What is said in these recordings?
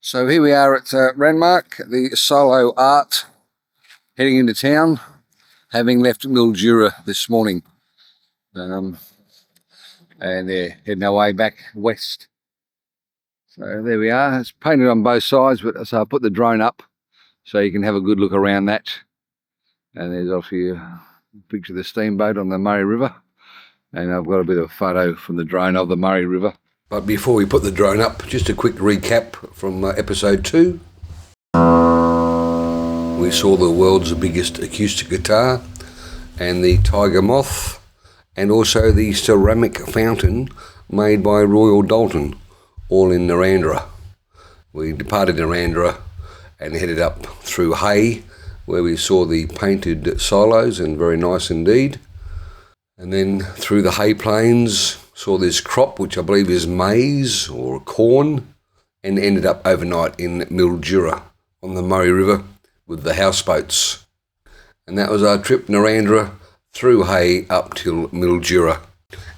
So here we are at Renmark, the Solo Art, heading into town, having left Mildura this morning. And they're heading our way back west. So there we are. It's painted on both sides, but so I put the drone up so you can have a good look around that. And there's obviously a picture of the steamboat on the Murray River. And I've got a bit of a photo from the drone of the Murray River. But before we put the drone up, just a quick recap from episode 2. We saw the world's biggest acoustic guitar and the tiger moth, and also the ceramic fountain made by Royal Dalton, all in Narrandera. We departed Narrandera and headed up through Hay, where we saw the painted silos, and very nice indeed. And then through the Hay Plains, saw this crop, which I believe is maize or corn, and ended up overnight in Mildura on the Murray River with the houseboats. And that was our trip, Narrandera through Hay up till Mildura.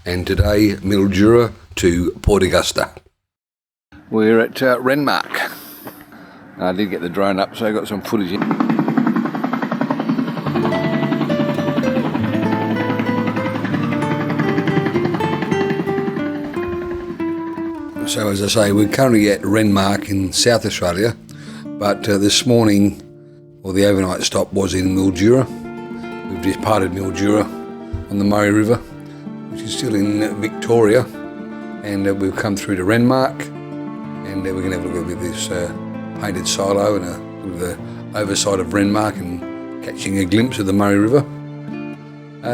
And today, Mildura to Port Augusta. We're at Renmark. I did get the drone up, so I got some footage in. So as I say, we're currently at Renmark in South Australia, but this morning, the overnight stop was in Mildura. We've departed Mildura on the Murray River, which is still in Victoria, and we've come through to Renmark, and we're going to have a look at this painted silo and a look at the overside of Renmark and catching a glimpse of the Murray River.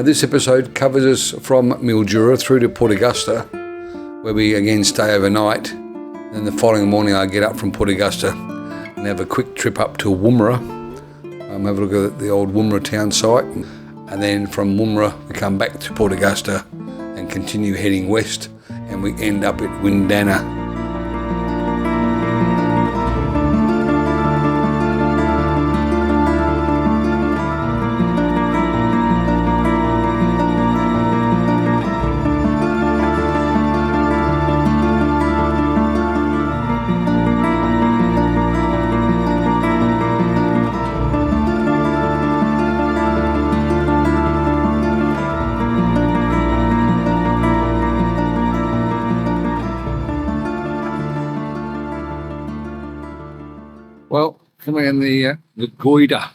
This episode covers us from Mildura through to Port Augusta, where we again stay overnight. Then the following morning I get up from Port Augusta and have a quick trip up to Wundinna. Have a look at the old Wundinna town site, and then from Wundinna we come back to Port Augusta and continue heading west, and we end up at Wundinna. Well, coming in the Goida,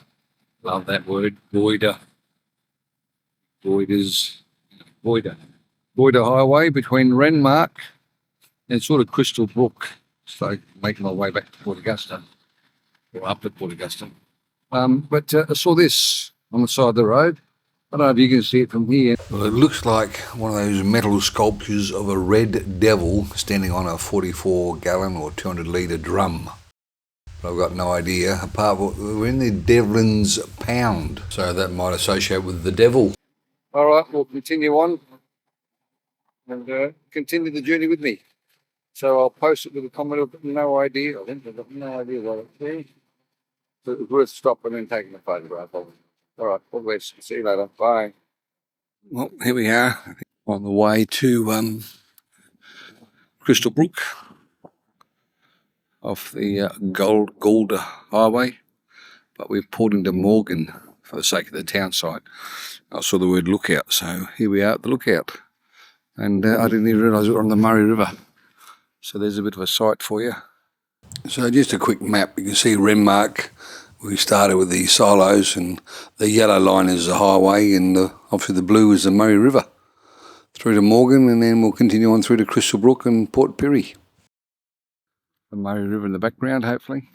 love that word, Goida. Goida Highway between Renmark and sort of Crystal Brook. So making my way back to Port Augusta, or up to Port Augusta. But I saw this on the side of the road. I don't know if you can see it from here. Well, it looks like one of those metal sculptures of a red devil standing on a 44-gallon or 200-litre drum. I've got no idea, apart from we're in the Devlin's Pound, so that might associate with the devil. All right, we'll continue on and continue the journey with me. So I'll post it with a comment. I've got no idea. I've got no idea what it's there. So it's worth stopping and taking a photograph of it. All right, all the best. See you later. Bye. Well, here we are on the way to Crystal Brook, off the Golda Highway, but we've pulled into Morgan for the sake of the town site. I saw the word lookout, so here we are at the lookout. And I didn't even realise we were on the Murray River. So there's a bit of a sight for you. So just a quick map. You can see Renmark. We started with the silos, and the yellow line is the highway, and obviously the blue is the Murray River. Through to Morgan, and then we'll continue on through to Crystal Brook and Port Pirie. The Murray River in the background, hopefully.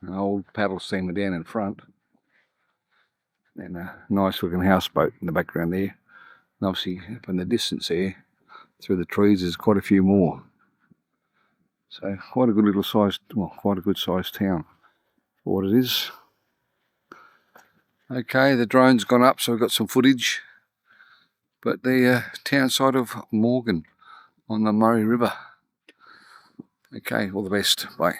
An old paddle steamer down in front. And a nice looking houseboat in the background there. And obviously up in the distance there, through the trees, there's quite a few more. So quite a good little sized, well, quite a good sized town for what it is. Okay, the drone's gone up, so we've got some footage. But the town side of Morgan on the Murray River. Okay, all the best. Bye.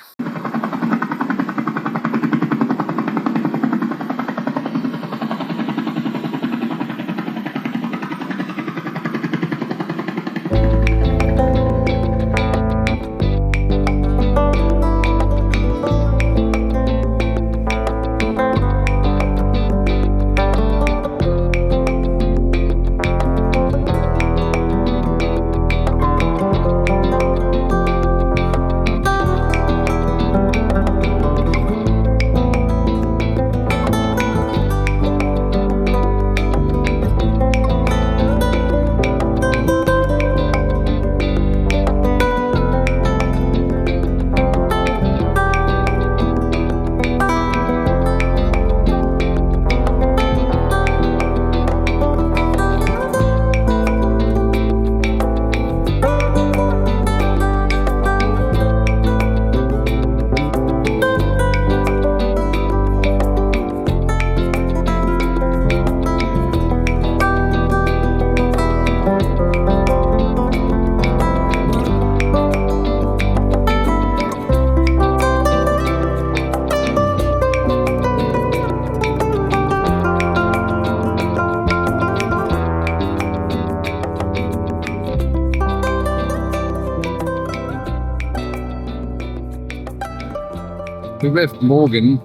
We left Morgan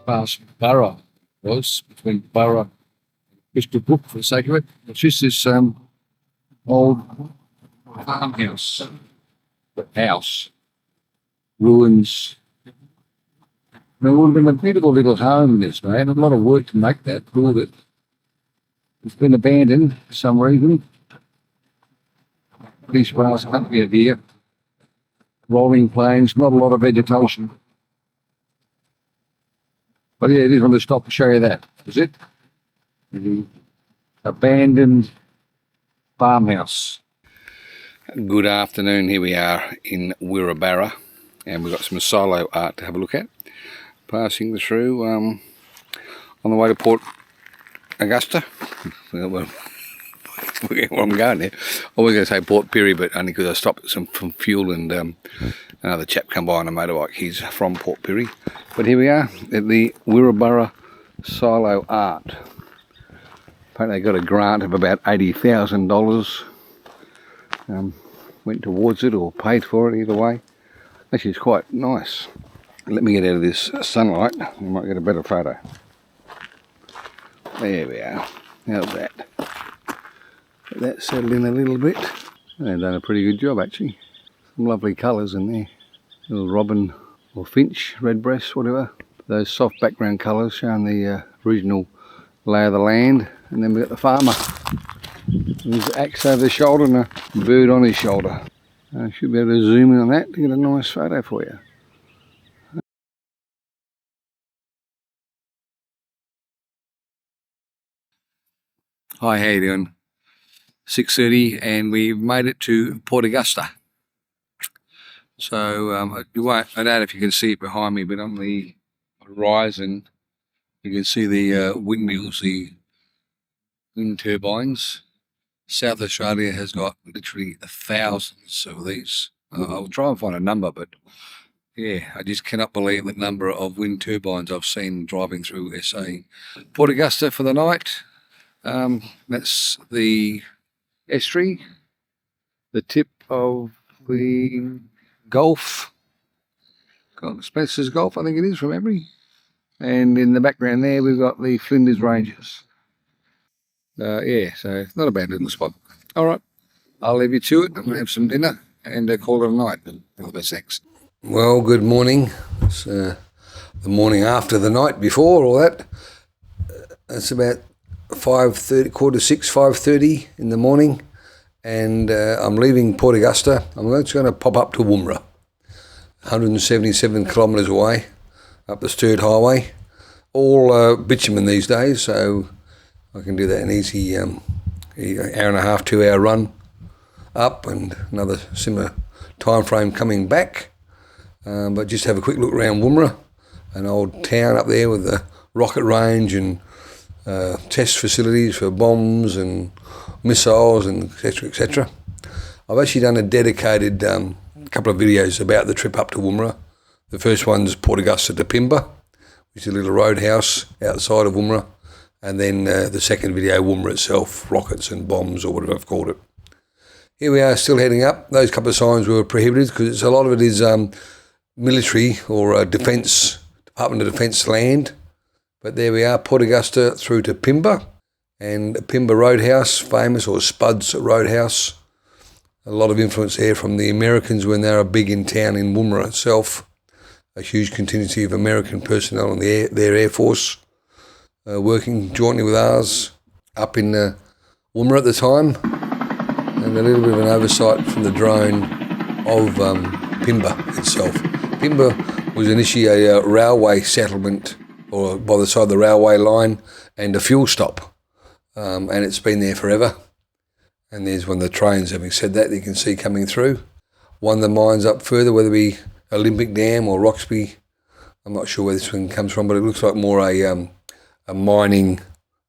past Burra, was between Burra and Crystal Brook for the sake of it. It's just this old farmhouse, ruins. There would have been a beautiful little home this way, and a lot of work to make that, build it. It's been abandoned for some reason. These grass country here, rolling plains, not a lot of vegetation. But yeah, I just wanted to stop and show you that. Is it? The abandoned farmhouse. Good afternoon. Here we are in Wundinna, and we've got some silo art to have a look at. Passing through on the way to Port Augusta. Well, where I'm going there. I was going to say Port Pirie, but only because I stopped at some fuel and another chap come by on a motorbike. He's from Port Pirie. But here we are at the Wundinna Silo Art. Apparently they got a grant of about $80,000. Went towards it or paid for it, either way. Actually, it's quite nice. Let me get out of this sunlight. We might get a better photo. There we are. How's that? Let that settle in a little bit. They've done a pretty good job, actually. Some lovely colours in there. Little robin or finch, redbreast, whatever. Those soft background colours showing the original lay of the land. And then we've got the farmer. There's an axe over the shoulder and a bird on his shoulder. I should be able to zoom in on that to get a nice photo for you. Hi, how you doing? 6:30 and we've made it to Port Augusta. So you won't, I don't know if you can see it behind me, but on the horizon you can see the windmills, the wind turbines. South Australia has got literally thousands of these. I'll try and find a number, but yeah, I just cannot believe the number of wind turbines I've seen driving through SA. Port Augusta for the night. That's the estuary, the tip of the Gulf, Spencer's Gulf, I think it is from memory. And in the background there, we've got the Flinders Ranges. Yeah, so not a bad little spot. All right, I'll leave you to it. I'm going to have some dinner and call it a night. All the best, thanks. Well, good morning. It's the morning after the night before, all that. It's about 5:30, 5:30 in the morning, and I'm leaving Port Augusta. I'm just going to pop up to Wundinna, 177 kilometres away, up the Sturt Highway. All bitumen these days, so I can do that an easy hour and a half, 2 hour run up, and another similar time frame coming back. But just have a quick look around Wundinna, an old town up there with the rocket range and test facilities for bombs and missiles and etc, etc. I've actually done a dedicated couple of videos about the trip up to Wundinna. The first one's Port Augusta to Pimba, which is a little roadhouse outside of Wundinna, and then the second video, Wundinna itself, rockets and bombs or whatever I've called it. Here we are, still heading up. Those couple of signs were prohibited because a lot of it is military or defence, Department of Defence land. But there we are, Port Augusta through to Pimba, and Pimba Roadhouse, famous, or Spuds Roadhouse. A lot of influence there from the Americans when they were big in town in Wundinna itself. A huge contingency of American personnel on their Air Force working jointly with ours up in Wundinna at the time. And a little bit of an oversight from the drone of Pimba itself. Pimba was initially a railway settlement, or by the side of the railway line, and a fuel stop. And it's been there forever. And there's one of the trains, having said that, you can see coming through. One of the mines up further, whether it be Olympic Dam or Roxby, I'm not sure where this one comes from, but it looks like more a mining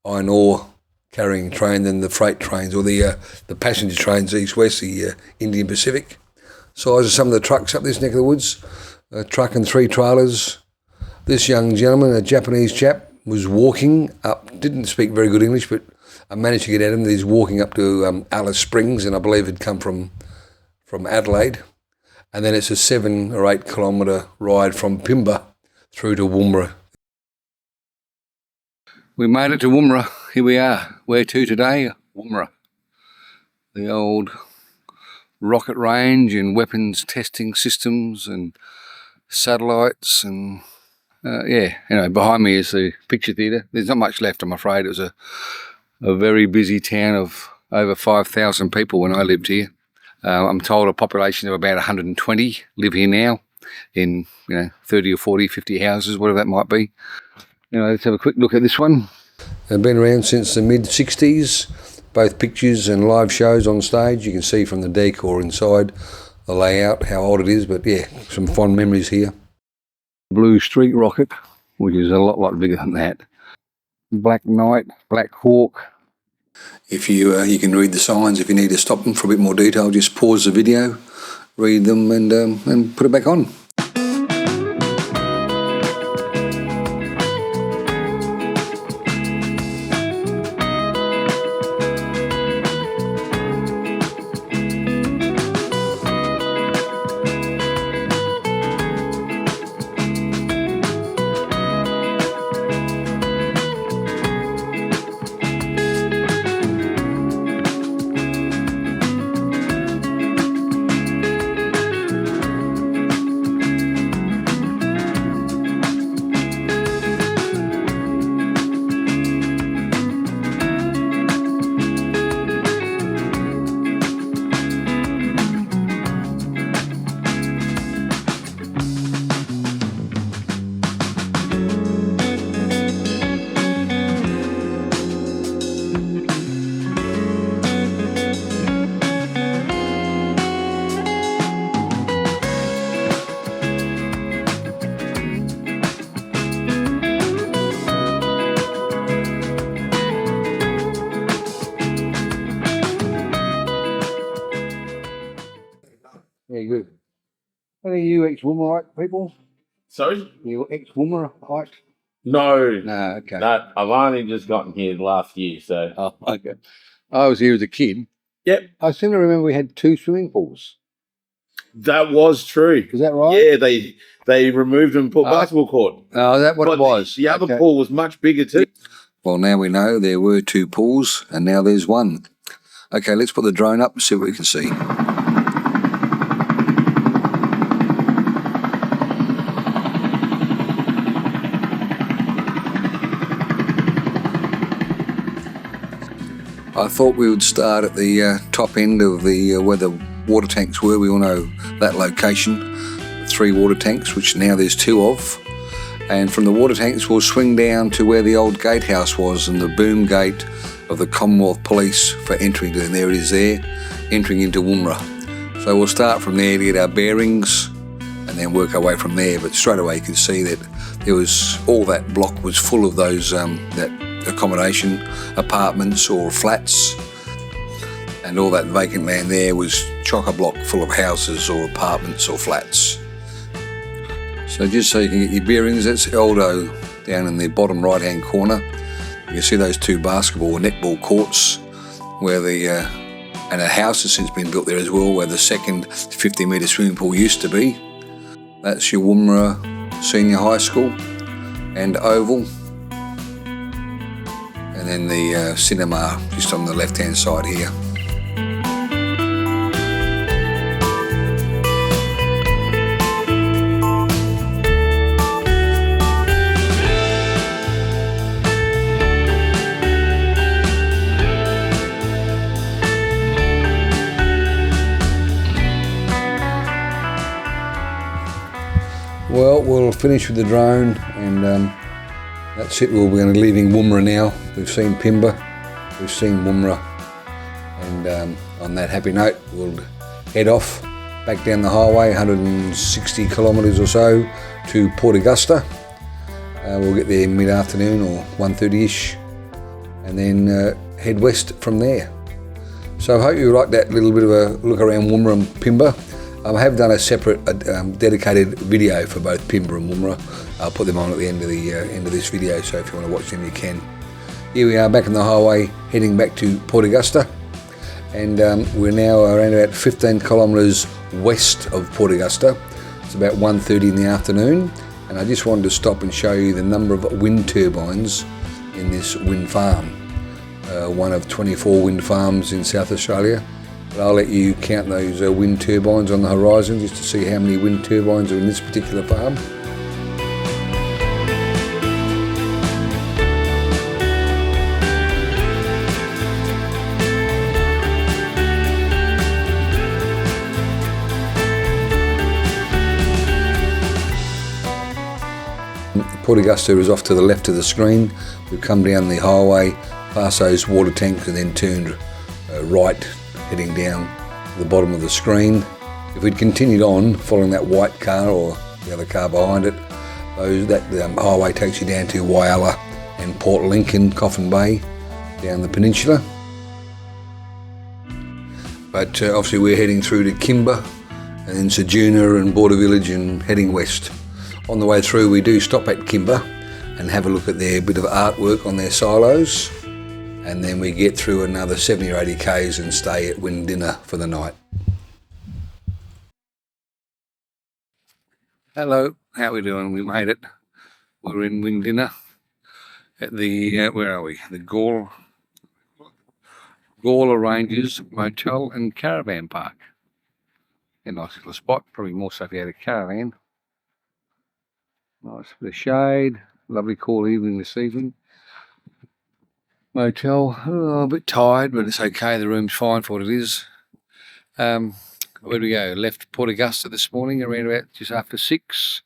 iron ore carrying train than the freight trains or the passenger trains east-west, the Indian Pacific. Size of some of the trucks up this neck of the woods, a truck and 3 trailers. This young gentleman, a Japanese chap, was walking up, didn't speak very good English, but I managed to get at him that he's walking up to Alice Springs, and I believe had come from Adelaide. and then it's a 7 or 8 kilometre ride from Pimba through to Wundinna. We made it to Wundinna. Here we are. Where to today? Wundinna. The old rocket range and weapons testing systems and satellites and yeah, behind me is the picture theatre. There's not much left, I'm afraid. It was a very busy town of over 5,000 people when I lived here. I'm told a population of about 120 live here now in 30 or 40, 50 houses, whatever that might be. Let's have a quick look at this one. They've been around since the mid-60s, both pictures and live shows on stage. You can see from the decor inside, the layout, how old it is, but yeah, some fond memories here. Blue Street Rocket, which is a lot bigger than that. Black Knight, Black Hawk. If you can read the signs, if you need to stop them for a bit more detail, just pause the video, read them and put it back on. Yeah, good. Are you ex-Wundinna people? Sorry? You ex-Wundinna? No. No, okay. No, I've only just gotten here last year, so. Oh, okay. I was here as a kid. Yep. I seem to remember we had 2 swimming pools. That was true. Is that right? Yeah, they removed and put basketball court. Oh, is that what it was? The other pool was much bigger too. Well, now we know there were 2 pools and now there's 1. Okay, let's put the drone up and see what we can see. I thought we would start at the top end of the where the water tanks were. We all know that location, 3 water tanks, which now there's 2 of. And from the water tanks we'll swing down to where the old gatehouse was and the boom gate of the Commonwealth Police for entering, and there it is there, entering into Wundinna. So we'll start from there to get our bearings and then work our way from there. But straight away you can see that there was, all that block was full of those, that accommodation, apartments or flats, and all that vacant land there was chock-a-block full of houses or apartments or flats. So just so you can get your bearings, that's Eldo down in the bottom right hand corner. You can see those 2 basketball or netball courts where and a house has since been built there as well, where the second 50-metre swimming pool used to be. That's your Wundinna Senior High School and Oval. And then the cinema just on the left-hand side here. Well, we'll finish with the drone and that's it. We'll be going to be leaving Wundinna now. We've seen Pimba, we've seen Wundinna, and on that happy note, we'll head off back down the highway, 160 kilometres or so to Port Augusta. We'll get there mid-afternoon or 1:30ish, and then head west from there. So I hope you like that little bit of a look around Wundinna and Pimba. I have done a separate dedicated video for both Pimba and Wundinna. I'll put them on at the end of this video, so if you want to watch them you can. Here we are back on the highway heading back to Port Augusta, and we're now around about 15 kilometres west of Port Augusta. It's about 1:30 in the afternoon, and I just wanted to stop and show you the number of wind turbines in this wind farm. One of 24 wind farms in South Australia. But I'll let you count those wind turbines on the horizon just to see how many wind turbines are in this particular farm. Port Augusta is off to the left of the screen. We've come down the highway, past those water tanks, and then turned right, heading down to the bottom of the screen. If we'd continued on following that white car or the other car behind it, that highway takes you down to Whyalla and Port Lincoln, Coffin Bay, down the peninsula. But obviously we're heading through to Kimber and then Wundinna and Border Village and heading west. On the way through we do stop at Kimber and have a look at their bit of artwork on their silos, and then we get through another 70 or 80 k's and stay at Wundinna for the night. Hello, how are we doing? We made it. We're in Wundinna at the, where are we? The Gawler Ranges Motel and Caravan Park. A nice little spot, probably more so if you had a caravan. Nice bit of shade, lovely cool evening this evening. Motel, a bit tired, but it's okay, the room's fine for what it is. Where do we go? Left Port Augusta this morning around about just after 6,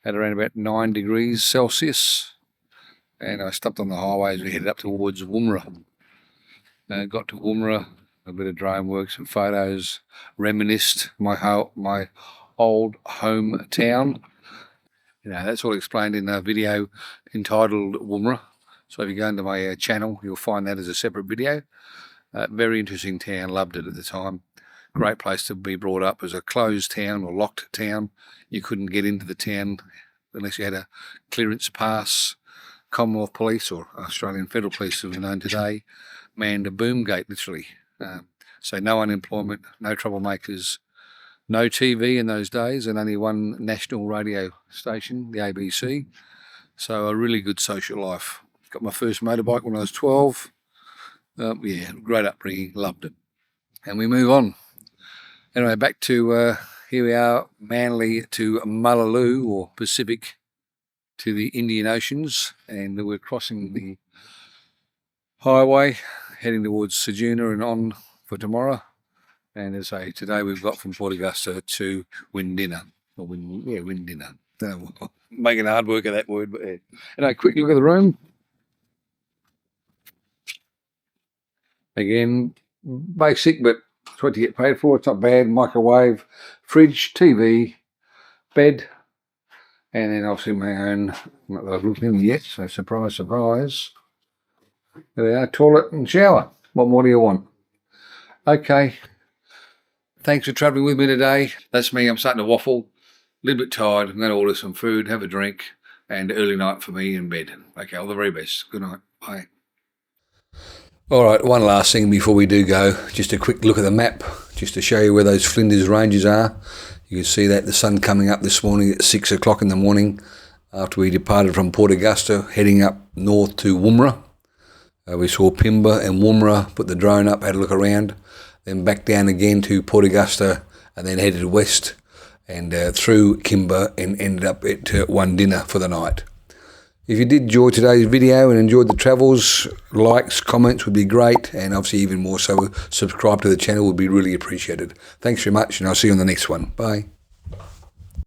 at around about 9 degrees Celsius. And I stopped on the highway as we headed up towards Wundinna. Got to Wundinna, a bit of drone work, some photos, reminisced my old hometown. You know, that's all explained in a video entitled Wundinna. So if you go into my channel, you'll find that as a separate video. Very interesting town, loved it at the time. Great place to be brought up as a closed town or locked town. You couldn't get into the town unless you had a clearance pass. Commonwealth Police, or Australian Federal Police as we're known today, manned a boom gate literally. So no unemployment, no troublemakers, no TV in those days, and only one national radio station, the ABC. So a really good social life. Got my first motorbike when I was 12. Yeah, great upbringing, loved it. And we move on. Anyway, back to, here we are, Manly to Mullaloo, or Pacific to the Indian Oceans. And we're crossing the highway, heading towards Wundinna and on for tomorrow. And as I say, today we've got from Port Augusta to Wundinna. Or Wundinna. Don't know, making hard work of that word, but yeah. Anyway, quick look at the room. Again, basic, but it's what you get paid for. It's not bad. Microwave, fridge, TV, bed, and then obviously my own, not that I've looked in yet, so surprise, surprise. There we are, toilet and shower. What more do you want? Okay. Thanks for travelling with me today. That's me. I'm starting to waffle. A little bit tired. I'm going to order some food, have a drink, and early night for me in bed. Okay, all the very best. Good night. Bye. All right, one last thing before we do go. Just a quick look at the map, just to show you where those Flinders Ranges are. You can see that the sun coming up this morning at 6 o'clock in the morning after we departed from Port Augusta, heading up north to Wundinna. We saw Pimba and Wundinna, put the drone up, had a look around, then back down again to Port Augusta, and then headed west and through Kimber and ended up at Wundinna for the night. If you did enjoy today's video and enjoyed the travels, likes, comments would be great, and obviously even more so, subscribe to the channel would be really appreciated. Thanks very much, and I'll see you on the next one. Bye.